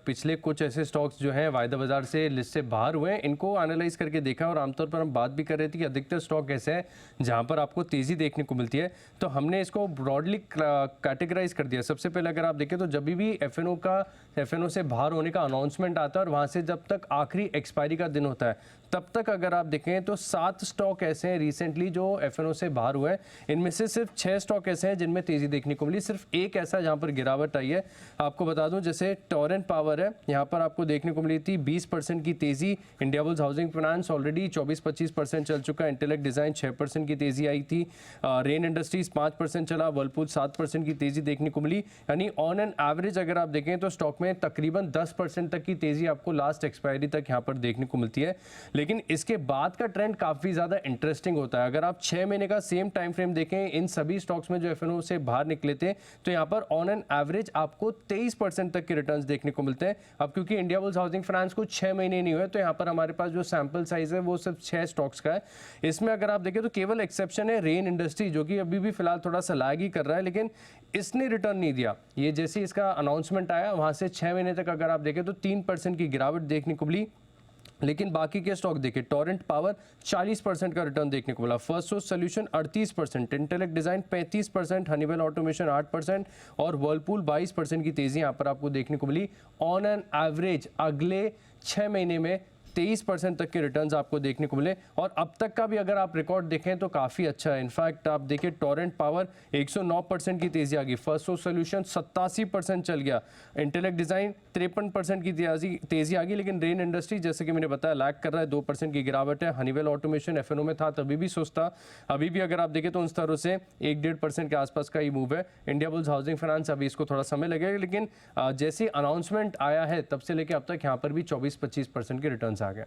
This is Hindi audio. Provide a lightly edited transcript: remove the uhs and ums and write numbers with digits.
पिछले कुछ ऐसे स्टॉक्स जो हैं वायदा बाजार से लिस्ट से बाहर हुए हैं, इनको एनालाइज करके देखा और आमतौर पर हम बात भी कर रहे थे कि अधिकतर स्टॉक ऐसे हैं जहां पर आपको तेज़ी देखने को मिलती है। तो हमने इसको ब्रॉडली कैटेगराइज कर दिया। सबसे पहले अगर आप देखें तो जब भी एफएनओ से बाहर होने का अनाउंसमेंट आता है और वहाँ से जब तक आखिरी एक्सपायरी का दिन होता है तब तक अगर आप देखें तो 7 स्टॉक ऐसे हैं रिसेंटली जो एफएनओ से बाहर हुए हैं। इनमें से सिर्फ 6 स्टॉक ऐसे हैं जिनमें तेज़ी देखने को मिली, सिर्फ एक ऐसा जहां पर गिरावट आई है। आपको बता दूं जैसे टोरेंट पावर है, यहाँ पर आपको देखने को मिली थी 20% की तेज़ी। इंडियाबुल्स हाउसिंग फाइनेंस ऑलरेडी 24-25% चल चुका है। इंटेलेक्ट डिज़ाइन 6% की तेज़ी आई थी। रेन इंडस्ट्रीज 5% चला। वर्लपूल 7% की तेज़ी देखने को मिली। यानी ऑन एन एवरेज अगर आप देखें तो स्टॉक में तकरीबन 10% तक की तेज़ी आपको लास्ट एक्सपायरी तक यहाँ पर देखने को मिलती है। लेकिन इसके बाद का ट्रेंड काफ़ी ज़्यादा इंटरेस्टिंग होता है। अगर आप 6 महीने का सेम टाइम फ्रेम देखें इन सभी स्टॉक्स में जो एफएनओ से बाहर निकले थे तो यहाँ पर ऑन एन एवरेज आपको 23% तक के रिटर्न्स देखने को मिलते हैं। अब क्योंकि इंडियाबुल्स हाउसिंग फाइनेंस को 6 महीने नहीं हुए तो यहाँ पर हमारे पास जो सैंपल साइज है वो सिर्फ 6 स्टॉक्स का है। इसमें अगर आप देखें तो केवल एक्सेप्शन है रेन इंडस्ट्री, जो कि अभी भी फिलहाल थोड़ा सा लैग ही कर रहा है, लेकिन इसने रिटर्न नहीं दिया। ये जैसे इसका अनाउंसमेंट आया वहाँ से 6 महीने तक अगर आप देखें तो 3% की गिरावट देखने को मिली। लेकिन बाकी के स्टॉक देखिए, टोरेंट पावर 40% का रिटर्न देखने को मिला, first source solution 38%, intellect design 35%, Honeywell automation 8% और वर्लपूल 22% की तेजी यहाँ पर आपको देखने को मिली। ऑन एन एवरेज अगले 6 महीने में 23% तक के रिटर्न्स आपको देखने को मिले और अब तक का भी अगर आप रिकॉर्ड देखें तो काफ़ी अच्छा है। इनफैक्ट आप देखिए टोरेंट पावर 109% की तेज़ी आ गई, फर्स्ट सोर्स सोल्यूशन 87% चल गया, इंटेलेक्ट डिज़ाइन 53% की तेज़ी आ गई। लेकिन रेन इंडस्ट्री जैसे कि मैंने बताया लैग कर रहा है, 2% की गिरावट है। हनीवेल ऑटोमेशन एफएनओ में था तभी भी सुस्ता, अभी भी अगर आप देखें तो उन स्तरों से 1-1.5% के आसपास का ही मूव है। इंडियाबुल्स हाउसिंग फाइनेंस अभी इसको थोड़ा समय लगेगा, लेकिन जैसे अनाउंसमेंट आया है तब से लेकर अब तक यहाँ पर भी 24-25% के रिटर्न्स आ गया।